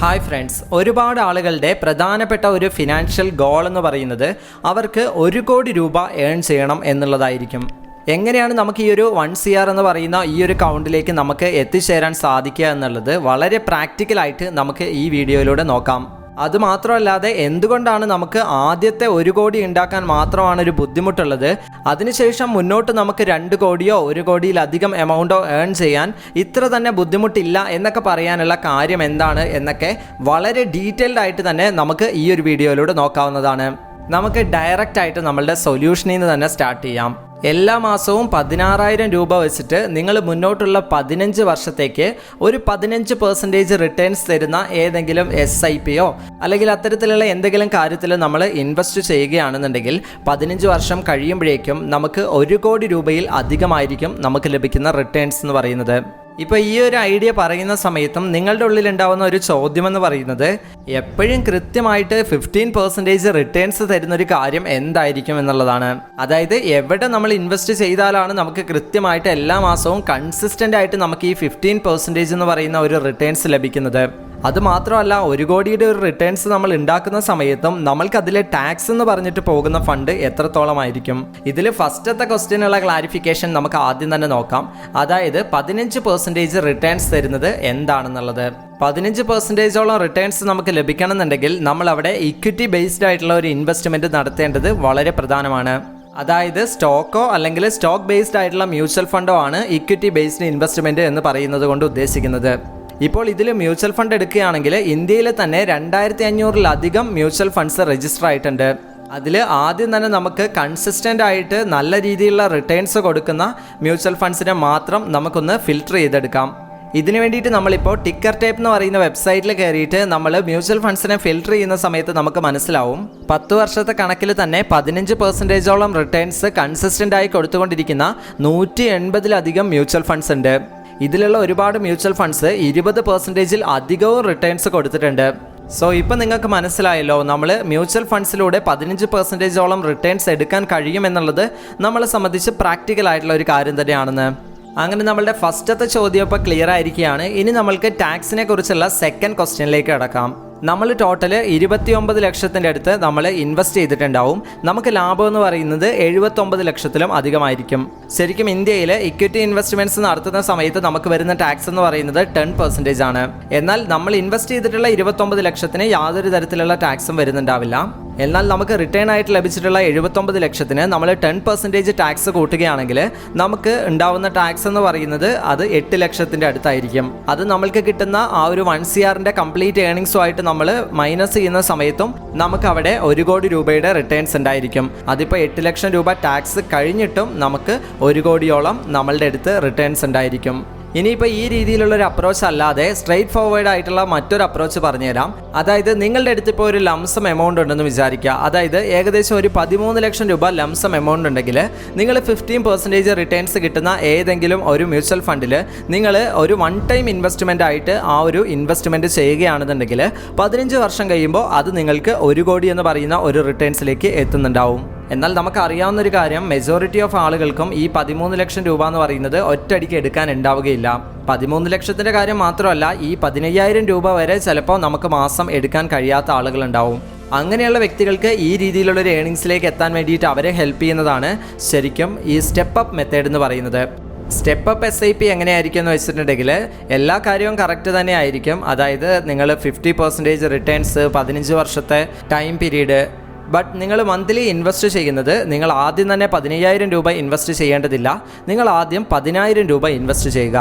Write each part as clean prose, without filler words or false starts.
Hi friends, ഒരുപാട് ആളുകളുടെ പ്രധാനപ്പെട്ട ഒരു ഫിനാൻഷ്യൽ ഗോൾ എന്ന് പറയുന്നത് അവർക്ക് 1 കോടി രൂപ ഏൺ ചെയ്യണം എന്നുള്ളതായിരിക്കും. എങ്ങനെയാണ് നമുക്ക് ഈ ഒരു 1 CR എന്ന് പറയുന്ന ഈ ഒരു അക്കൗണ്ടിലേക്ക് നമുക്ക് എത്തിച്ചേരാൻ സാധിക്കുക എന്നുള്ളത് വളരെ പ്രാക്ടിക്കലായിട്ട് നമുക്ക് ഈ വീഡിയോയിലൂടെ നോക്കാം. അതുമാത്രമല്ലാതെ എന്തുകൊണ്ടാണ് നമുക്ക് ആദ്യത്തെ 1 കോടി ഉണ്ടാക്കാൻ മാത്രമാണ് ഒരു ബുദ്ധിമുട്ടുള്ളത്, അതിനുശേഷം മുന്നോട്ട് നമുക്ക് 2 കോടിയോ 1 കോടിയിലധികം എമൗണ്ടോ ഏൺ ചെയ്യാൻ ഇത്ര തന്നെ ബുദ്ധിമുട്ടില്ല എന്നൊക്കെ പറയാനുള്ള കാര്യം എന്താണ് എന്നൊക്കെ വളരെ ഡീറ്റെയിൽഡ് ആയിട്ട് തന്നെ നമുക്ക് ഈ ഒരു വീഡിയോയിലൂടെ നോക്കാവുന്നതാണ്. നമുക്ക് ഡയറക്റ്റ് ആയിട്ട് നമ്മളുടെ സൊല്യൂഷനിൽ നിന്ന് തന്നെ സ്റ്റാർട്ട് ചെയ്യാം. എല്ലാ മാസവും 16,000 രൂപ വെച്ചിട്ട് നിങ്ങൾ മുന്നോട്ടുള്ള 15 വർഷത്തേക്ക് ഒരു 15% റിട്ടേൺസ് തരുന്ന ഏതെങ്കിലും SIPയോ അല്ലെങ്കിൽ അത്തരത്തിലുള്ള എന്തെങ്കിലും കാര്യത്തിൽ നമ്മൾ ഇൻവെസ്റ്റ് ചെയ്യുകയാണെന്നുണ്ടെങ്കിൽ 15 വർഷം കഴിയുമ്പോഴേക്കും നമുക്ക് 1 കോടി രൂപയിൽ അധികമായിരിക്കും നമുക്ക് ലഭിക്കുന്ന റിട്ടേൺസ് എന്ന് പറയുന്നത്. ഇപ്പോൾ ഈ ഒരു ഐഡിയ പറയുന്ന സമയത്തും നിങ്ങളുടെ ഉള്ളിലുണ്ടാവുന്ന ഒരു ചോദ്യമെന്ന് പറയുന്നത് എപ്പോഴും കൃത്യമായിട്ട് 15% റിട്ടേൺസ് തരുന്നൊരു കാര്യം എന്തായിരിക്കും എന്നുള്ളതാണ്. അതായത് എവിടെ നമ്മൾ ഇൻവെസ്റ്റ് ചെയ്താലാണ് നമുക്ക് കൃത്യമായിട്ട് എല്ലാ മാസവും കൺസിസ്റ്റൻ്റ് ആയിട്ട് നമുക്ക് ഈ 15% എന്ന് പറയുന്ന ഒരു റിട്ടേൺസ് ലഭിക്കുന്നത്. അതുമാത്രമല്ല, 1 കോടിയുടെ ഒരു റിട്ടേൺസ് നമ്മൾ ഉണ്ടാക്കുന്ന സമയത്തും നമ്മൾക്ക് അതിലെ ടാക്സ് എന്ന് പറഞ്ഞിട്ട് പോകുന്ന ഫണ്ട് എത്രത്തോളമായിരിക്കും. ഇതിൽ ഫസ്റ്റത്തെ ക്വസ്റ്റ്യനുള്ള ക്ലാരിഫിക്കേഷൻ നമുക്ക് ആദ്യം തന്നെ നോക്കാം. അതായത് 15% റിട്ടേൺസ് തരുന്നത് എന്താണെന്നുള്ളത്. 15%ഓളം റിട്ടേൺസ് നമുക്ക് ലഭിക്കണമെന്നുണ്ടെങ്കിൽ നമ്മൾ അവിടെ ഇക്വിറ്റി ബേസ്ഡ് ആയിട്ടുള്ള ഒരു ഇൻവെസ്റ്റ്മെൻറ്റ് നടത്തേണ്ടത് വളരെ പ്രധാനമാണ്. അതായത് സ്റ്റോക്കോ അല്ലെങ്കിൽ സ്റ്റോക്ക് ബേസ്ഡ് ആയിട്ടുള്ള മ്യൂച്വൽ ഫണ്ടോ ആണ് ഇക്വിറ്റി ബേസ്ഡ് ഇൻവെസ്റ്റ്മെൻറ്റ് എന്ന് പറയുന്നത് കൊണ്ട് ഉദ്ദേശിക്കുന്നത്. ഇപ്പോൾ ഇതിൽ മ്യൂച്വൽ ഫണ്ട് എടുക്കുകയാണെങ്കിൽ ഇന്ത്യയിൽ തന്നെ 2,500-ലധികം മ്യൂച്വൽ ഫണ്ട്സ് രജിസ്റ്റർ ആയിട്ടുണ്ട്. അതിൽ ആദ്യം തന്നെ നമുക്ക് കൺസിസ്റ്റൻ്റ് ആയിട്ട് നല്ല രീതിയിലുള്ള റിട്ടേൺസ് കൊടുക്കുന്ന മ്യൂച്വൽ ഫണ്ട്സിനെ മാത്രം നമുക്കൊന്ന് ഫിൽട്ടർ ചെയ്തെടുക്കാം. ഇതിനു വേണ്ടിയിട്ട് നമ്മളിപ്പോൾ ടിക്കർ ടേപ്പ് എന്ന് പറയുന്ന വെബ്സൈറ്റിൽ കയറിയിട്ട് നമ്മൾ മ്യൂച്വൽ ഫണ്ട്സിനെ ഫിൽട്ടർ ചെയ്യുന്ന സമയത്ത് നമുക്ക് മനസ്സിലാവും 10 വർഷത്തെ കണക്കിൽ തന്നെ 15%ഓളം റിട്ടേൺസ് കൺസിസ്റ്റൻ്റ് ആയി കൊടുത്തുകൊണ്ടിരിക്കുന്ന 180-ലധികം മ്യൂച്വൽ ഫണ്ട്സ് ഉണ്ട്. ഇതിലുള്ള ഒരുപാട് മ്യൂച്വൽ ഫണ്ട്സ് 20%-ൽ അധികവും റിട്ടേൺസ് കൊടുത്തിട്ടുണ്ട്. സോ ഇപ്പം നിങ്ങൾക്ക് മനസ്സിലായല്ലോ, നമ്മൾ മ്യൂച്വൽ ഫണ്ട്സിലൂടെ 15%ഓളം റിട്ടേൺസ് എടുക്കാൻ കഴിയുമെന്നുള്ളത് നമ്മളെ സംബന്ധിച്ച് പ്രാക്ടിക്കൽ ആയിട്ടുള്ള ഒരു കാര്യം തന്നെയാണെന്ന്. അങ്ങനെ നമ്മളുടെ ഫസ്റ്റത്തെ ചോദ്യം ഇപ്പോൾ ക്ലിയർ ആയിരിക്കുകയാണ്. ഇനി നമ്മൾക്ക് ടാക്സിനെ കുറിച്ചുള്ള സെക്കൻഡ് ക്വസ്റ്റ്യനിലേക്ക് കടക്കാം. നമ്മൾ ടോട്ടൽ 29 ലക്ഷത്തിൻ്റെ അടുത്ത് നമ്മൾ ഇൻവെസ്റ്റ് ചെയ്തിട്ടുണ്ടാവും. നമുക്ക് ലാഭം എന്ന് പറയുന്നത് 79 ലക്ഷത്തിലും അധികമായിരിക്കും. ശരിക്കും ഇന്ത്യയിൽ ഇക്വിറ്റി ഇൻവെസ്റ്റ്മെൻറ്റ്സ് നടത്തുന്ന സമയത്ത് നമുക്ക് വരുന്ന ടാക്സ് എന്ന് പറയുന്നത് 10% ആണ്. എന്നാൽ നമ്മൾ ഇൻവെസ്റ്റ് ചെയ്തിട്ടുള്ള 29 ലക്ഷത്തിന് യാതൊരു തരത്തിലുള്ള ടാക്സും വരുന്നുണ്ടാവില്ല. എന്നാൽ നമുക്ക് റിട്ടേൺ ആയിട്ട് ലഭിച്ചിട്ടുള്ള 79 ലക്ഷത്തിന് നമ്മൾ 10% ടാക്സ് കൂട്ടുകയാണെങ്കിൽ നമുക്ക് ഉണ്ടാവുന്ന ടാക്സ് എന്ന് പറയുന്നത് അത് 8 ലക്ഷത്തിൻ്റെ അടുത്തായിരിക്കും. അത് നമ്മൾക്ക് കിട്ടുന്ന ആ ഒരു 1 CRൻ്റെ കംപ്ലീറ്റ് ഏണിങ്സുമായിട്ട് നമ്മൾ മൈനസ് ചെയ്യുന്ന സമയത്തും നമുക്ക് അവിടെ 1 കോടി രൂപയുടെ റിട്ടേൺസ് ഉണ്ടായിരിക്കും. അതിപ്പോൾ 8 ലക്ഷം രൂപ ടാക്സ് കഴിഞ്ഞിട്ടും നമുക്ക് 1 കോടിയോളം നമ്മളുടെ അടുത്ത് റിട്ടേൺസ് ഉണ്ടായിരിക്കും. ഇനിയിപ്പോൾ ഈ രീതിയിലുള്ളൊരു അപ്രോച്ച് അല്ലാതെ സ്ട്രെയിറ്റ് ഫോർവേഡ് ആയിട്ടുള്ള മറ്റൊരു അപ്രോച്ച് പറഞ്ഞുതരാം. അതായത് നിങ്ങളുടെ അടുത്ത് ഇപ്പോൾ ഒരു ലംസം എമൗണ്ട് ഉണ്ടെന്ന് വിചാരിക്കുക. അതായത് ഏകദേശം ഒരു 13 ലക്ഷം രൂപ ലംസം എമൗണ്ട് ഉണ്ടെങ്കിൽ നിങ്ങൾ 15% റിട്ടേൺസ് കിട്ടുന്ന ഏതെങ്കിലും ഒരു മ്യൂച്വൽ ഫണ്ടിൽ നിങ്ങൾ ഒരു 1 ടൈം ഇൻവെസ്റ്റ്മെൻ്റ് ആയിട്ട് ആ ഒരു ഇൻവെസ്റ്റ്മെൻറ്റ് ചെയ്യുകയാണെന്നുണ്ടെങ്കിൽ 15 വർഷം കഴിയുമ്പോൾ അത് നിങ്ങൾക്ക് 1 കോടി എന്ന് പറയുന്ന ഒരു റിട്ടേൺസിലേക്ക് എത്തുന്നുണ്ടാവും. എന്നാൽ നമുക്കറിയാവുന്നൊരു കാര്യം, മെജോറിറ്റി ഓഫ് ആളുകൾക്കും ഈ 13 ലക്ഷം രൂപ എന്ന് പറയുന്നത് ഒറ്റയടിക്ക് എടുക്കാൻ ഉണ്ടാവുകയില്ല. 13 ലക്ഷത്തിൻ്റെ കാര്യം മാത്രമല്ല, ഈ 15,000 രൂപ വരെ ചിലപ്പോൾ നമുക്ക് മാസം എടുക്കാൻ കഴിയാത്ത ആളുകളുണ്ടാവും. അങ്ങനെയുള്ള വ്യക്തികൾക്ക് ഈ രീതിയിലുള്ളൊരു ഏണിങ്സിലേക്ക് എത്താൻ വേണ്ടിയിട്ട് അവരെ ഹെൽപ്പ് ചെയ്യുന്നതാണ് ശരിക്കും ഈ സ്റ്റെപ്പ് അപ്പ് മെത്തേഡ് എന്ന് പറയുന്നത്. സ്റ്റെപ്പ് അപ്പ് SIP എങ്ങനെയായിരിക്കും എന്ന് വെച്ചിട്ടുണ്ടെങ്കിൽ എല്ലാ കാര്യവും കറക്റ്റ് തന്നെ ആയിരിക്കും. അതായത് നിങ്ങൾ 50% റിട്ടേൺസ്, 15 വർഷത്തെ ടൈം പീരീഡ്. ബട്ട് നിങ്ങൾ മന്ത്ലി ഇൻവെസ്റ്റ് ചെയ്യുന്നത് നിങ്ങൾ ആദ്യം തന്നെ 15,000 രൂപ ഇൻവെസ്റ്റ് ചെയ്യേണ്ടതില്ല. നിങ്ങൾ ആദ്യം 10,000 രൂപ ഇൻവെസ്റ്റ് ചെയ്യുക.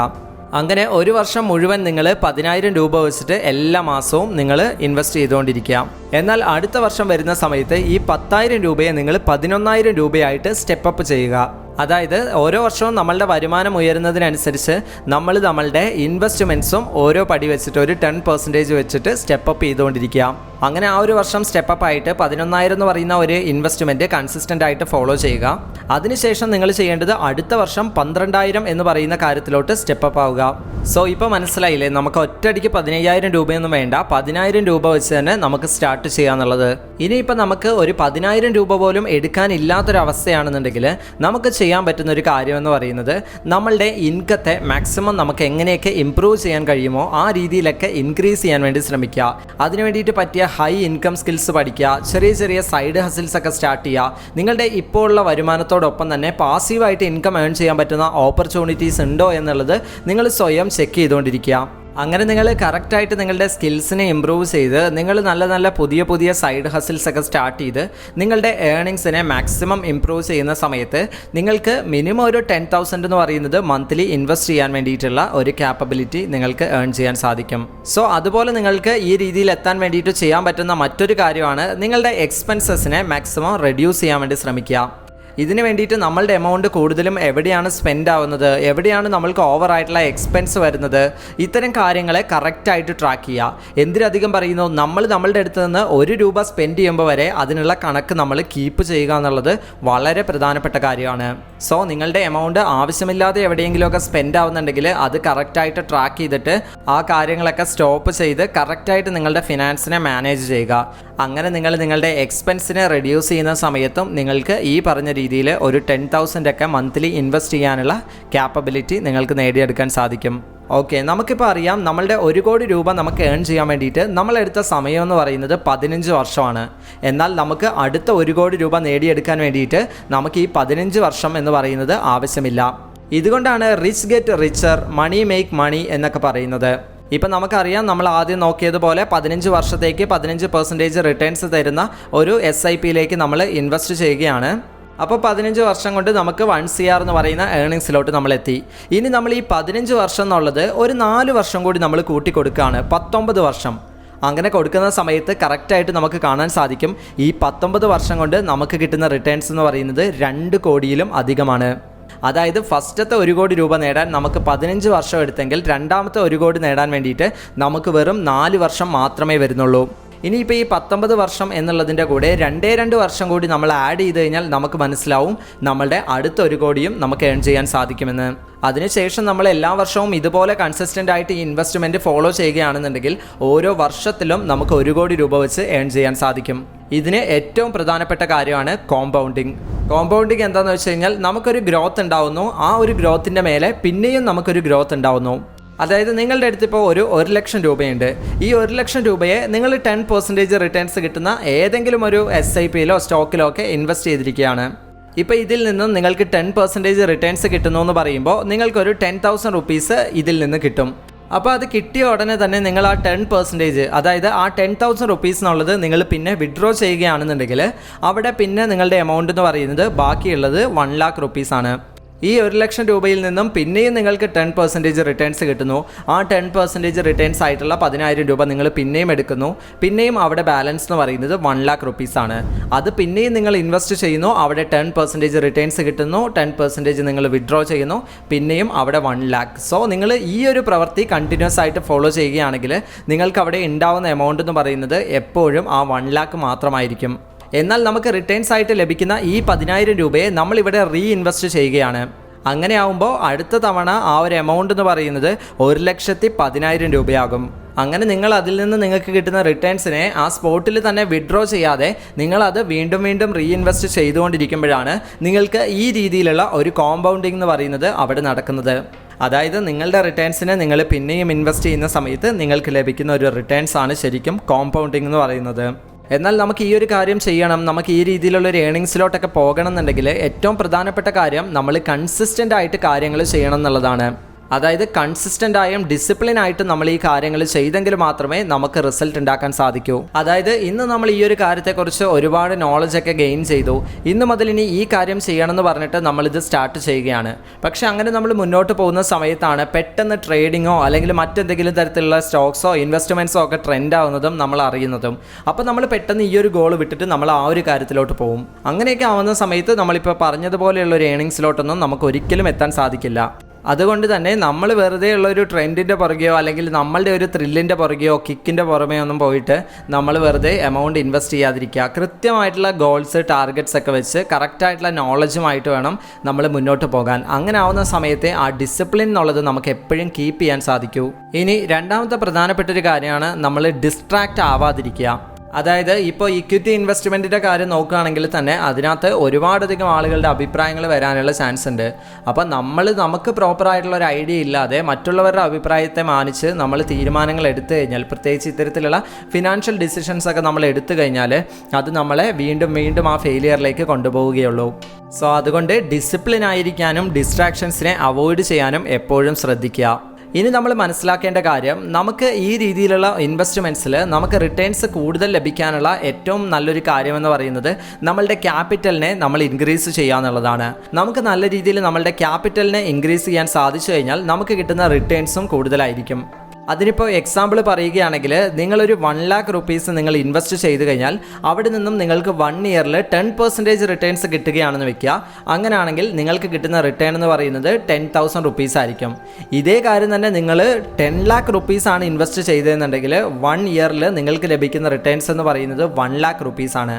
അങ്ങനെ ഒരു വർഷം മുഴുവൻ നിങ്ങൾ 10,000 രൂപ വെച്ചിട്ട് എല്ലാ മാസവും നിങ്ങൾ ഇൻവെസ്റ്റ് ചെയ്തുകൊണ്ടിരിക്കുക. എന്നാൽ അടുത്ത വർഷം വരുന്ന സമയത്ത് ഈ 10,000 രൂപയെ നിങ്ങൾ 11,000 രൂപയായിട്ട് സ്റ്റെപ്പ് അപ്പ് ചെയ്യുക. അതായത് ഓരോ വർഷവും നമ്മളുടെ വരുമാനം ഉയരുന്നതിനനുസരിച്ച് നമ്മളുടെ ഇൻവെസ്റ്റ്മെൻറ്റ്സും ഓരോ പടി വെച്ചിട്ട് ഒരു 10% വെച്ചിട്ട് സ്റ്റെപ്പ് അപ്പ് ചെയ്തുകൊണ്ടിരിക്കുക. അങ്ങനെ ആ ഒരു വർഷം സ്റ്റെപ്പ് അപ്പ് ആയിട്ട് 11,000 എന്ന് പറയുന്ന ഒരു ഇൻവെസ്റ്റ്മെൻറ്റ് കൺസിസ്റ്റൻ്റ് ആയിട്ട് ഫോളോ ചെയ്യുക. അതിനുശേഷം നിങ്ങൾ ചെയ്യേണ്ടത് അടുത്ത വർഷം 12,000 എന്ന് പറയുന്ന കാര്യത്തിലോട്ട് സ്റ്റെപ്പ് അപ്പ് ആവുക. സോ ഇപ്പോൾ മനസ്സിലായില്ലേ, നമുക്ക് ഒറ്റയടിക്ക് 15,000 രൂപയൊന്നും വേണ്ട, 10,000 രൂപ വെച്ച് തന്നെ നമുക്ക് സ്റ്റാർട്ട് ചെയ്യാന്നുള്ളത്. ഇനിയിപ്പോൾ നമുക്ക് ഒരു 10,000 രൂപ പോലും എടുക്കാനില്ലാത്തൊരവസ്ഥയാണെന്നുണ്ടെങ്കിൽ നമുക്ക് ചെയ്യാൻ പറ്റുന്ന ഒരു കാര്യം എന്ന് പറയുന്നത് നമ്മളുടെ ഇൻകത്തെ മാക്സിമം നമുക്ക് എങ്ങനെയൊക്കെ ഇമ്പ്രൂവ് ചെയ്യാൻ കഴിയുമോ ആ രീതിയിലൊക്കെ ഇൻക്രീസ് ചെയ്യാൻ വേണ്ടി ശ്രമിക്കുക. അതിനു വേണ്ടിയിട്ട് പറ്റിയ ഹൈ ഇൻകം സ്കിൽസ് പഠിക്കുക, ചെറിയ ചെറിയ സൈഡ് ഹസിൽസ് ഒക്കെ സ്റ്റാർട്ട് ചെയ്യുക. നിങ്ങളുടെ ഇപ്പോൾ ഉള്ള വരുമാനത്തോടൊപ്പം തന്നെ പാസീവായിട്ട് ഇൻകം ഏൺ ചെയ്യാൻ പറ്റുന്ന ഓപ്പർച്യൂണിറ്റീസ് ഉണ്ടോ എന്നുള്ളത് നിങ്ങൾ സ്വയം ചെക്ക് ചെയ്തുകൊണ്ടിരിക്കുക. അങ്ങനെ നിങ്ങൾ കറക്റ്റായിട്ട് നിങ്ങളുടെ സ്കിൽസിനെ ഇമ്പ്രൂവ് ചെയ്ത് നിങ്ങൾ നല്ല നല്ല പുതിയ പുതിയ സൈഡ് ഹസിൽസ് ഒക്കെ സ്റ്റാർട്ട് ചെയ്ത് നിങ്ങളുടെ ഏർണിങ്സിനെ മാക്സിമം ഇമ്പ്രൂവ് ചെയ്യുന്ന സമയത്ത് നിങ്ങൾക്ക് മിനിമം ഒരു 10,000 എന്ന് പറയുന്നത് മന്ത്ലി ഇൻവെസ്റ്റ് ചെയ്യാൻ വേണ്ടിയിട്ടുള്ള ഒരു ക്യാപ്പബിലിറ്റി നിങ്ങൾക്ക് ഏൺ ചെയ്യാൻ സാധിക്കും. സോ അതുപോലെ നിങ്ങൾക്ക് ഈ രീതിയിൽ എത്താൻ വേണ്ടിയിട്ട് ചെയ്യാൻ പറ്റുന്ന മറ്റൊരു കാര്യമാണ് നിങ്ങളുടെ എക്സ്പെൻസസിനെ മാക്സിമം റെഡ്യൂസ് ചെയ്യാൻ വേണ്ടി ശ്രമിക്കുക. ഇതിന് വേണ്ടിയിട്ട് നമ്മളുടെ എമൗണ്ട് കൂടുതലും എവിടെയാണ് സ്പെൻഡ് ആവുന്നത്, എവിടെയാണ് നമ്മൾക്ക് ഓവറായിട്ടുള്ള എക്സ്പെൻസ് വരുന്നത്, ഇത്തരം കാര്യങ്ങളെ കറക്റ്റായിട്ട് ട്രാക്ക് ചെയ്യുക. എന്തിനധികം പറയുന്നു, നമ്മളുടെ അടുത്ത് നിന്ന് 1 രൂപ സ്പെൻഡ് ചെയ്യുമ്പോൾ വരെ അതിനുള്ള കണക്ക് നമ്മൾ കീപ്പ് ചെയ്യുക എന്നുള്ളത് വളരെ പ്രധാനപ്പെട്ട കാര്യമാണ്. സോ നിങ്ങളുടെ എമൗണ്ട് ആവശ്യമില്ലാതെ എവിടെയെങ്കിലുമൊക്കെ സ്പെൻഡ് ആവുന്നുണ്ടെങ്കിൽ അത് കറക്റ്റായിട്ട് ട്രാക്ക് ചെയ്തിട്ട് ആ കാര്യങ്ങളൊക്കെ സ്റ്റോപ്പ് ചെയ്ത് കറക്റ്റായിട്ട് നിങ്ങളുടെ ഫിനാൻസിനെ മാനേജ് ചെയ്യുക. അങ്ങനെ നിങ്ങൾ നിങ്ങളുടെ എക്സ്പെൻസിനെ റെഡ്യൂസ് ചെയ്യുന്ന സമയത്തും നിങ്ങൾക്ക് ഈ പറഞ്ഞ രീതിയിൽ ഒരു 10,000 ഒക്കെ മന്ത്ലി ഇൻവെസ്റ്റ് ചെയ്യാനുള്ള ക്യാപ്പബിലിറ്റി നിങ്ങൾക്ക് നേടിയെടുക്കാൻ സാധിക്കും. ഓക്കെ, നമുക്കിപ്പോൾ അറിയാം നമ്മളുടെ 1 കോടി രൂപ നമുക്ക് ഏൺ ചെയ്യാൻ വേണ്ടിയിട്ട് നമ്മളെടുത്ത സമയം എന്ന് പറയുന്നത് 15 വർഷമാണ്. എന്നാൽ നമുക്ക് അടുത്ത 1 കോടി രൂപ നേടിയെടുക്കാൻ വേണ്ടിയിട്ട് നമുക്ക് ഈ 15 വർഷം എന്ന് പറയുന്നത് ആവശ്യമില്ല. ഇതുകൊണ്ടാണ് rich get richer, money make money എന്നൊക്കെ പറയുന്നത്. ഇപ്പം നമുക്കറിയാം, നമ്മൾ ആദ്യം നോക്കിയതുപോലെ 15 വർഷത്തേക്ക് 15% റിട്ടേൺസ് തരുന്ന ഒരു SIPയിലേക്ക് നമ്മൾ ഇൻവെസ്റ്റ് ചെയ്യുകയാണ്. അപ്പോൾ 15 വർഷം കൊണ്ട് നമുക്ക് 1 CR എന്ന് പറയുന്ന ഏർണിങ്സിലോട്ട് നമ്മൾ എത്തി. ഇനി നമ്മൾ ഈ 15 വർഷം എന്നുള്ളത് ഒരു 4 വർഷം കൂടി നമ്മൾ കൂട്ടി കൊടുക്കുകയാണ്, 19 വർഷം. അങ്ങനെ കൊടുക്കുന്ന സമയത്ത് കറക്റ്റായിട്ട് നമുക്ക് കാണാൻ സാധിക്കും ഈ 19 വർഷം കൊണ്ട് നമുക്ക് കിട്ടുന്ന റിട്ടേൺസ് എന്ന് പറയുന്നത് 2 കോടിയിലും അധികമാണ്. അതായത് ഫസ്റ്റത്തെ 1 കോടി രൂപ നേടാൻ നമുക്ക് 15 വർഷം എടുത്തെങ്കിൽ രണ്ടാമത്തെ 1 കോടി നേടാൻ വേണ്ടിയിട്ട് നമുക്ക് വെറും 4 വർഷം മാത്രമേ വരുന്നുള്ളൂ. ഇനിയിപ്പോൾ ഈ 19 വർഷം എന്നുള്ളതിൻ്റെ കൂടെ 2 വർഷം കൂടി നമ്മൾ ആഡ് ചെയ്ത് കഴിഞ്ഞാൽ നമുക്ക് മനസ്സിലാവും നമ്മളുടെ അടുത്ത 1 കോടിയും നമുക്ക് ഏൺ ചെയ്യാൻ സാധിക്കുമെന്ന്. അതിനുശേഷം നമ്മൾ എല്ലാ വർഷവും ഇതുപോലെ കൺസിസ്റ്റൻ്റ് ആയിട്ട് ഈ ഇൻവെസ്റ്റ്മെൻറ്റ് ഫോളോ ചെയ്യുകയാണെന്നുണ്ടെങ്കിൽ ഓരോ വർഷത്തിലും നമുക്ക് 1 കോടി രൂപ വെച്ച് ഏൺ ചെയ്യാൻ സാധിക്കും. ഇതിന് ഏറ്റവും പ്രധാനപ്പെട്ട കാര്യമാണ് കോമ്പൗണ്ടിങ്. കോമ്പൗണ്ടിങ് എന്താണെന്ന് വെച്ച് കഴിഞ്ഞാൽ നമുക്കൊരു ഗ്രോത്ത് ഉണ്ടാവുന്നു, ആ ഒരു ഗ്രോത്തിൻ്റെ മേലെ പിന്നെയും നമുക്കൊരു ഗ്രോത്ത് ഉണ്ടാവുന്നു. അതായത് നിങ്ങളുടെ അടുത്ത് ഇപ്പോൾ ഒരു 1 ലക്ഷം രൂപയുണ്ട്. ഈ 1 ലക്ഷം രൂപയെ നിങ്ങൾ 10% റിട്ടേൺസ് കിട്ടുന്ന ഏതെങ്കിലും ഒരു SIPയിലോ സ്റ്റോക്കിലോ ഒക്കെ ഇൻവെസ്റ്റ് ചെയ്തിരിക്കുകയാണ്. ഇപ്പോൾ ഇതിൽ നിന്നും നിങ്ങൾക്ക് 10% റിട്ടേൺസ് കിട്ടുന്നു എന്ന് പറയുമ്പോൾ നിങ്ങൾക്കൊരു 10,000 റുപ്പീസ് ഇതിൽ നിന്ന് കിട്ടും. അപ്പോൾ അത് കിട്ടിയ ഉടനെ തന്നെ നിങ്ങൾ ആ 10%, അതായത് ആ 10,000 റുപ്പീസ് എന്നുള്ളത് നിങ്ങൾ പിന്നെ വിഡ്രോ ചെയ്യുകയാണെന്നുണ്ടെങ്കിൽ അവിടെ പിന്നെ നിങ്ങളുടെ എമൗണ്ട് എന്ന് പറയുന്നത് ബാക്കിയുള്ളത് 1 lakh റുപ്പീസാണ്. ഈ 1 ലക്ഷം രൂപയിൽ നിന്നും പിന്നെയും നിങ്ങൾക്ക് 10% റിട്ടേൺസ് കിട്ടുന്നു. ആ 10% റിട്ടേൺസ് ആയിട്ടുള്ള 10,000 രൂപ നിങ്ങൾ പിന്നെയും എടുക്കുന്നു. പിന്നെയും അവിടെ ബാലൻസ് എന്ന് പറയുന്നത് 1 lakh റുപ്പീസാണ്. അത് പിന്നെയും നിങ്ങൾ ഇൻവെസ്റ്റ് ചെയ്യുന്നു, അവിടെ 10% റിട്ടേൺസ് കിട്ടുന്നു, 10% നിങ്ങൾ വിഡ്രോ ചെയ്യുന്നു, പിന്നെയും അവിടെ 1 lakh. സോ നിങ്ങൾ ഈ ഒരു പ്രവൃത്തി കണ്ടിന്യൂസ് ആയിട്ട് ഫോളോ ചെയ്യുകയാണെങ്കിൽ നിങ്ങൾക്ക് അവിടെ ഉണ്ടാവുന്ന എമൗണ്ട് എന്ന് പറയുന്നത് എപ്പോഴും ആ 1 lakh മാത്രമായിരിക്കും. എന്നാൽ നമുക്ക് റിട്ടേൺസ് ആയിട്ട് ലഭിക്കുന്ന ഈ 10,000 രൂപയെ നമ്മളിവിടെ റീഇൻവെസ്റ്റ് ചെയ്യുകയാണ്. അങ്ങനെ ആവുമ്പോൾ അടുത്ത തവണ ആ ഒരു എമൗണ്ട് എന്ന് പറയുന്നത് 1,10,000 രൂപയാകും. അങ്ങനെ നിങ്ങൾ അതിൽ നിന്ന് നിങ്ങൾക്ക് കിട്ടുന്ന റിട്ടേൺസിനെ ആ സ്പോട്ടിൽ തന്നെ വിഡ്രോ ചെയ്യാതെ നിങ്ങളത് വീണ്ടും വീണ്ടും റീഇൻവെസ്റ്റ് ചെയ്തുകൊണ്ടിരിക്കുമ്പോഴാണ് നിങ്ങൾക്ക് ഈ രീതിയിലുള്ള ഒരു കോമ്പൗണ്ടിങ് എന്ന് പറയുന്നത് അവിടെ നടക്കുന്നത്. അതായത് നിങ്ങളുടെ റിട്ടേൺസിനെ നിങ്ങൾ പിന്നെയും ഇൻവെസ്റ്റ് ചെയ്യുന്ന സമയത്ത് നിങ്ങൾക്ക് ലഭിക്കുന്ന ഒരു റിട്ടേൺസ് ആണ് ശരിക്കും കോമ്പൗണ്ടിങ് എന്ന് പറയുന്നത്. എന്നാൽ നമുക്ക് ഈ ഒരു കാര്യം ചെയ്യണം, നമുക്ക് ഈ രീതിയിലുള്ളൊരു ഏർണിങ്സിലോട്ടൊക്കെ പോകണം എന്നുണ്ടെങ്കിൽ ഏറ്റവും പ്രധാനപ്പെട്ട കാര്യം നമ്മൾ കൺസിസ്റ്റൻ്റ് ആയിട്ട് കാര്യങ്ങൾ ചെയ്യണം എന്നുള്ളതാണ്. അതായത് കൺസിസ്റ്റൻ്റ് ആയും ഡിസിപ്ലിൻ ആയിട്ട് നമ്മൾ ഈ കാര്യങ്ങൾ ചെയ്തെങ്കിൽ മാത്രമേ നമുക്ക് റിസൾട്ട് ഉണ്ടാക്കാൻ സാധിക്കൂ. അതായത് ഇന്ന് നമ്മൾ ഈ ഒരു കാര്യത്തെക്കുറിച്ച് ഒരുപാട് നോളജൊക്കെ ഗെയിൻ ചെയ്തു. ഇന്ന് മുതൽ ഇനി ഈ കാര്യം ചെയ്യണമെന്ന് പറഞ്ഞിട്ട് നമ്മളിത് സ്റ്റാർട്ട് ചെയ്യുകയാണ്. പക്ഷേ അങ്ങനെ നമ്മൾ മുന്നോട്ട് പോകുന്ന സമയത്താണ് പെട്ടെന്ന് ട്രേഡിങ്ങോ അല്ലെങ്കിൽ മറ്റെന്തെങ്കിലും തരത്തിലുള്ള സ്റ്റോക്സോ ഇൻവെസ്റ്റ്മെൻറ്റ്സോ ഒക്കെ ട്രെൻഡ് ആവുന്നതും നമ്മൾ അറിയുന്നതും. അപ്പോൾ നമ്മൾ പെട്ടെന്ന് ഈ ഒരു ഗോൾ വിട്ടിട്ട് നമ്മൾ ആ ഒരു കാര്യത്തിലോട്ട് പോകും. അങ്ങനെയൊക്കെ ആവുന്ന സമയത്ത് നമ്മളിപ്പോൾ പറഞ്ഞതുപോലെയുള്ള ഒരു ഏർണിങ്സിലോട്ടൊന്നും നമുക്ക് ഒരിക്കലും എത്താൻ സാധിക്കില്ല. സോ നമ്മൾ കറക്റ്റായിട്ട് നമ്മൾ ചെയ്യുന്ന കാര്യങ്ങളെ കറക്റ്റായിട്ട് ഫോളോ ചെയ്യുക. നമ്മൾ ചെയ്യുന്ന കാര്യങ്ങളെ കറക്റ്റായിട്ട് ട്രാക്ക് ചെയ്യുക. അതുകൊണ്ട് തന്നെ നമ്മൾ വെറുതെ ഉള്ളൊരു ട്രെൻഡിൻ്റെ പുറകെയോ അല്ലെങ്കിൽ നമ്മളുടെ ഒരു ത്രില്ലിൻ്റെ പുറകെയോ കിക്കിൻ്റെ പുറമേ ഒന്നും പോയിട്ട് നമ്മൾ വെറുതെ എമൗണ്ട് ഇൻവെസ്റ്റ് ചെയ്യാതിരിക്കുക. കൃത്യമായിട്ടുള്ള ഗോൾസ് ടാർഗറ്റ്സ് ഒക്കെ വെച്ച് കറക്റ്റായിട്ടുള്ള നോളജുമായിട്ട് വേണം നമ്മൾ മുന്നോട്ട് പോകാൻ. അങ്ങനെ ആവുന്ന സമയത്ത് ആ ഡിസിപ്ലിൻ എന്നുള്ളത് നമുക്ക് എപ്പോഴും കീപ്പ് ചെയ്യാൻ സാധിക്കൂ. ഇനി രണ്ടാമത്തെ പ്രധാനപ്പെട്ടൊരു കാര്യമാണ് നമ്മൾ ഡിസ്ട്രാക്റ്റ് ആവാതിരിക്കുക. അതായത് ഇപ്പോൾ ഇക്വിറ്റി ഇൻവെസ്റ്റ്മെൻറ്റിൻ്റെ കാര്യം നോക്കുകയാണെങ്കിൽ തന്നെ അതിനകത്ത് ഒരുപാടധികം ആളുകളുടെ അഭിപ്രായങ്ങൾ വരാനുള്ള ചാൻസ് ഉണ്ട്. അപ്പോൾ നമുക്ക് പ്രോപ്പറായിട്ടുള്ള ഒരു ഐഡിയ ഇല്ലാതെ മറ്റുള്ളവരുടെ അഭിപ്രായത്തെ മാനിച്ച് നമ്മൾ തീരുമാനങ്ങൾ എടുത്തു കഴിഞ്ഞാൽ, പ്രത്യേകിച്ച് ഇത്തരത്തിലുള്ള ഫിനാൻഷ്യൽ ഡിസിഷൻസ് ഒക്കെ നമ്മൾ എടുത്തു കഴിഞ്ഞാൽ അത് നമ്മളെ വീണ്ടും വീണ്ടും ആ ഫെയിലിയറിലേക്ക് കൊണ്ടുപോവുകയുള്ളൂ. സോ അതുകൊണ്ട് ഡിസിപ്ലിൻ ആയിരിക്കാനും ഡിസ്ട്രാക്ഷൻസിനെ അവോയ്ഡ് ചെയ്യാനും എപ്പോഴും ശ്രദ്ധിക്കുക. ഇനി നമ്മൾ മനസ്സിലാക്കേണ്ട കാര്യം, നമുക്ക് ഈ രീതിയിലുള്ള ഇൻവെസ്റ്റ്മെൻറ്റ്സിൽ നമുക്ക് റിട്ടേൺസ് കൂടുതൽ ലഭിക്കാനുള്ള ഏറ്റവും നല്ലൊരു കാര്യമെന്ന് പറയുന്നത് നമ്മളുടെ ക്യാപിറ്റലിനെ നമ്മൾ ഇൻക്രീസ് ചെയ്യുക എന്നുള്ളതാണ്. നമുക്ക് നല്ല രീതിയിൽ നമ്മളുടെ ക്യാപിറ്റലിനെ ഇൻക്രീസ് ചെയ്യാൻ സാധിച്ചു കഴിഞ്ഞാൽ നമുക്ക് കിട്ടുന്ന റിട്ടേൺസും കൂടുതലായിരിക്കും. അതിനിപ്പോൾ എക്സാമ്പിൾ പറയുകയാണെങ്കിൽ, നിങ്ങളൊരു 1 lakh rupees നിങ്ങൾ ഇൻവെസ്റ്റ് ചെയ്ത് കഴിഞ്ഞാൽ അവിടെ നിന്നും നിങ്ങൾക്ക് 1 yearൽ 10% റിട്ടേൺസ് കിട്ടുകയാണെന്ന് വെക്കുക. അങ്ങനെയാണെങ്കിൽ നിങ്ങൾക്ക് കിട്ടുന്ന റിട്ടേൺ എന്ന് പറയുന്നത് 10,000 rupees ആയിരിക്കും. ഇതേ കാര്യം തന്നെ നിങ്ങൾ 10 lakh rupees ആണ് ഇൻവെസ്റ്റ് ചെയ്തതെന്നുണ്ടെങ്കിൽ 1 yearൽ നിങ്ങൾക്ക് ലഭിക്കുന്ന റിട്ടേൺസ് എന്ന് പറയുന്നത് 1 lakh rupees ആണ്.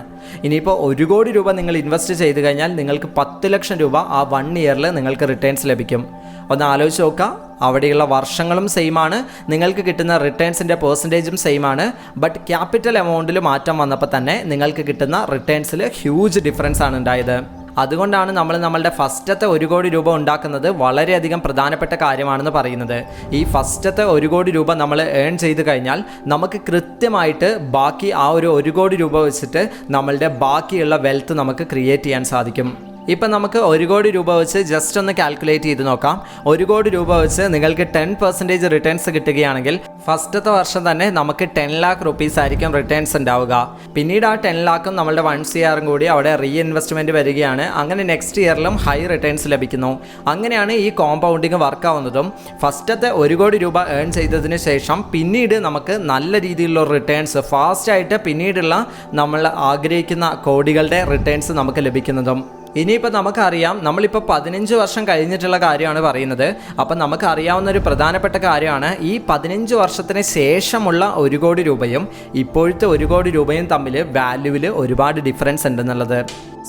ഇനിയിപ്പോൾ 1 കോടി രൂപ നിങ്ങൾ ഇൻവെസ്റ്റ് ചെയ്ത് കഴിഞ്ഞാൽ നിങ്ങൾക്ക് 10 ലക്ഷം രൂപ ആ 1 yearൽ നിങ്ങൾക്ക് റിട്ടേൺസ് ലഭിക്കും. ഒന്ന് ആലോചിച്ച് നോക്കുക. അവിടെയുള്ള വർഷങ്ങളും സെയിമാണ്, നിങ്ങൾക്ക് കിട്ടുന്ന റിട്ടേൺസിൻ്റെ പെർസെൻറ്റേജും സെയിമാണ്. ബട്ട് ക്യാപിറ്റൽ എമൗണ്ടിൽ മാറ്റം വന്നപ്പോൾ തന്നെ നിങ്ങൾക്ക് കിട്ടുന്ന റിട്ടേൺസിൽ ഹ്യൂജ് ഡിഫറൻസ് ആണ് ഉണ്ടായത്. അതുകൊണ്ടാണ് നമ്മളുടെ ഫസ്റ്റത്തെ 1 കോടി രൂപ ഉണ്ടാക്കുന്നത് വളരെയധികം പ്രധാനപ്പെട്ട കാര്യമാണെന്ന് പറയുന്നത്. ഈ ഫസ്റ്റത്തെ 1 കോടി രൂപ നമ്മൾ ഏൺ ചെയ്ത് കഴിഞ്ഞാൽ നമുക്ക് കൃത്യമായിട്ട് ബാക്കി ആ ഒരു 1 കോടി രൂപ വെച്ചിട്ട് നമ്മളുടെ ബാക്കിയുള്ള വെൽത്ത് നമുക്ക് ക്രിയേറ്റ് ചെയ്യാൻ സാധിക്കും. ഇപ്പം നമുക്ക് 1 കോടി രൂപ വെച്ച് ജസ്റ്റ് ഒന്ന് കാൽക്കുലേറ്റ് ചെയ്ത് നോക്കാം. 1 കോടി രൂപ വെച്ച് നിങ്ങൾക്ക് 10% റിട്ടേൺസ് കിട്ടുകയാണെങ്കിൽ ഫസ്റ്റത്തെ വർഷം തന്നെ നമുക്ക് 10 lakh rupees ആയിരിക്കും റിട്ടേൺസ് ഉണ്ടാവുക. പിന്നീട് ആ 10 lakhും നമ്മളുടെ 1 CR കൂടി അവിടെ റീ ഇൻവെസ്റ്റ്മെൻറ്റ് വരികയാണ്. അങ്ങനെ നെക്സ്റ്റ് ഇയറിലും ഹൈ റിട്ടേൺസ് ലഭിക്കുന്നു. അങ്ങനെയാണ് ഈ കോമ്പൗണ്ടിങ് വർക്ക് ആവുന്നതും. ഫസ്റ്റത്തെ 1 കോടി രൂപ ഏൺ ചെയ്തതിന് ശേഷം പിന്നീട് നമുക്ക് നല്ല രീതിയിലുള്ള റിട്ടേൺസ് ഫാസ്റ്റായിട്ട് പിന്നീടുള്ള നമ്മൾ ആഗ്രഹിക്കുന്ന കോടികളുടെ റിട്ടേൺസ് നമുക്ക് ലഭിക്കുന്നതും. ഇനിയിപ്പോൾ നമുക്കറിയാം, നമ്മളിപ്പോൾ 15 വർഷം കഴിഞ്ഞിട്ടുള്ള കാര്യമാണ് പറയുന്നത്. അപ്പം നമുക്കറിയാവുന്ന ഒരു പ്രധാനപ്പെട്ട കാര്യമാണ് ഈ 15 വർഷത്തിന് ശേഷമുള്ള 1 കോടി രൂപയും ഇപ്പോഴത്തെ 1 കോടി രൂപയും തമ്മിൽ വാല്യൂവിൽ ഒരുപാട് ഡിഫറൻസ് ഉണ്ടെന്നുള്ളത്.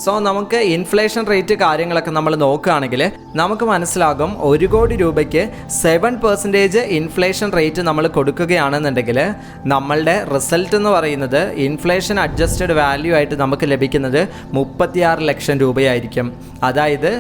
സോ നമുക്ക് ഇൻഫ്ലേഷൻ റേറ്റ് കാര്യങ്ങളൊക്കെ നമ്മൾ നോക്കുകയാണെങ്കിൽ നമുക്ക് മനസ്സിലാകും, 1 കോടി രൂപയ്ക്ക് 7% ഇൻഫ്ലേഷൻ റേറ്റ് നമ്മൾ കൊടുക്കുകയാണെന്നുണ്ടെങ്കിൽ നമ്മളുടെ റിസൾട്ട് എന്ന് പറയുന്നത് ഇൻഫ്ലേഷൻ അഡ്ജസ്റ്റഡ് വാല്യൂ ആയിട്ട് നമുക്ക് ലഭിക്കുന്നത് 36 ലക്ഷം രൂപയായിരിക്കും. അതായത്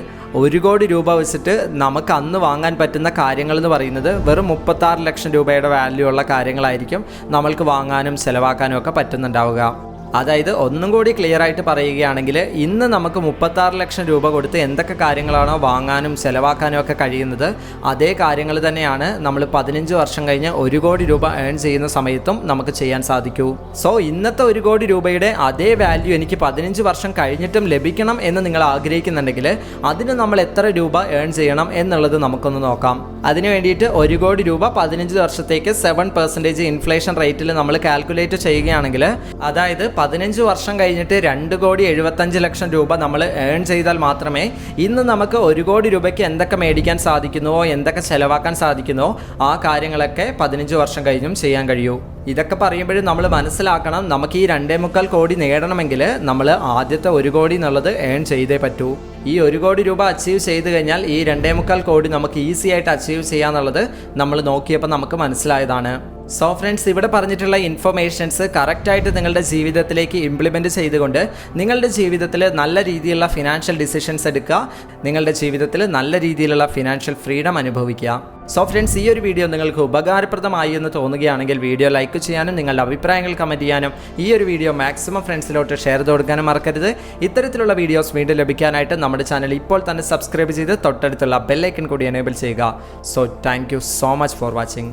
1 കോടി രൂപ വെച്ചിട്ട് നമുക്ക് അന്ന് വാങ്ങാൻ പറ്റുന്ന കാര്യങ്ങൾ എന്ന് പറയുന്നത് വെറും 36 ലക്ഷം രൂപയുടെ വാല്യൂ ഉള്ള കാര്യങ്ങളായിരിക്കും നമ്മൾക്ക് വാങ്ങാനും ചിലവാക്കാനും ഒക്കെ പറ്റുന്നുണ്ടാവുക. അതായത് ഒന്നും കൂടി ക്ലിയർ ആയിട്ട് പറയുകയാണെങ്കിൽ, ഇന്ന് നമുക്ക് 36 ലക്ഷം രൂപ കൊടുത്ത് എന്തൊക്കെ കാര്യങ്ങളാണോ വാങ്ങാനും ചിലവാക്കാനും ഒക്കെ കഴിയുന്നത് അതേ കാര്യങ്ങൾ തന്നെയാണ് നമ്മൾ 15 വർഷം കഴിഞ്ഞ് 1 കോടി രൂപ ഏൺ ചെയ്യുന്ന സമയത്തും നമുക്ക് ചെയ്യാൻ സാധിക്കൂ. സോ ഇന്നത്തെ 1 കോടി രൂപയുടെ അതേ വാല്യൂ എനിക്ക് 15 വർഷം കഴിഞ്ഞിട്ടും ലഭിക്കണം എന്ന് നിങ്ങൾ ആഗ്രഹിക്കുന്നുണ്ടെങ്കിൽ അതിന് നമ്മൾ എത്ര രൂപ ഏൺ ചെയ്യണം എന്നുള്ളത് നമുക്കൊന്ന് നോക്കാം. അതിന് വേണ്ടിയിട്ട് 1 കോടി രൂപ 15 വർഷത്തേക്ക് 7% ഇൻഫ്ലേഷൻ റേറ്റിൽ നമ്മൾ കാൽക്കുലേറ്റ് ചെയ്യുകയാണെങ്കിൽ, അതായത് 15 വർഷം കഴിഞ്ഞിട്ട് 2,75 ലക്ഷം രൂപ നമ്മൾ ഏൺ ചെയ്താൽ മാത്രമേ ഇന്ന് നമുക്ക് 1 കോടി രൂപയ്ക്ക് എന്തൊക്കെ മേടിക്കാൻ സാധിക്കുന്നുവോ എന്തൊക്കെ ചെലവാക്കാൻ സാധിക്കുന്നുവോ ആ കാര്യങ്ങളൊക്കെ 15 വർഷം കഴിഞ്ഞും ചെയ്യാൻ കഴിയൂ. ഇതൊക്കെ പറയുമ്പോഴും നമ്മൾ മനസ്സിലാക്കണം, നമുക്ക് ഈ 2.25 കോടി നേടണമെങ്കിൽ നമ്മൾ ആദ്യത്തെ 1 കോടി എന്നുള്ളത് ഏൺ ചെയ്തേ പറ്റൂ. ഈ 1 കോടി രൂപ അച്ചീവ് ചെയ്ത് കഴിഞ്ഞാൽ ഈ 2.25 കോടി നമുക്ക് ഈസി ആയിട്ട് അച്ചീവ് ചെയ്യാന്നുള്ളത് നമ്മൾ നോക്കിയപ്പോൾ നമുക്ക് മനസ്സിലായതാണ്. സോ ഫ്രണ്ട്സ്, ഇവിടെ പറഞ്ഞിട്ടുള്ള ഇൻഫർമേഷൻസ് കറക്റ്റായിട്ട് നിങ്ങളുടെ ജീവിതത്തിലേക്ക് ഇംപ്ലിമെൻറ്റ് ചെയ്തുകൊണ്ട് നിങ്ങളുടെ ജീവിതത്തിൽ നല്ല രീതിയിലുള്ള ഫിനാൻഷ്യൽ ഡിസിഷൻസ് എടുക്കുക, നിങ്ങളുടെ ജീവിതത്തിൽ നല്ല രീതിയിലുള്ള ഫിനാൻഷ്യൽ ഫ്രീഡം അനുഭവിക്കുക. സോ ഫ്രണ്ട്സ്, ഈ ഒരു വീഡിയോ നിങ്ങൾക്ക് ഉപകാരപ്രദമായി എന്ന് തോന്നുകയാണെങ്കിൽ വീഡിയോ ലൈക്ക് ചെയ്യാനും നിങ്ങളുടെ അഭിപ്രായങ്ങൾ കമൻറ്റ് ചെയ്യാനും ഈ ഒരു വീഡിയോ മാക്സിമം ഫ്രണ്ട്സിലോട്ട് ഷെയർ ചെയ്ത് കൊടുക്കാനും മറക്കരുത്. ഇത്തരത്തിലുള്ള വീഡിയോസ് വീണ്ടും ലഭിക്കാനായിട്ട് നമ്മുടെ ചാനൽ ഇപ്പോൾ തന്നെ സബ്സ്ക്രൈബ് ചെയ്ത് തൊട്ടടുത്തുള്ള ബെൽ ഐക്കൺ കൂടി എനേബിൾ ചെയ്യുക. So thank you so much for watching.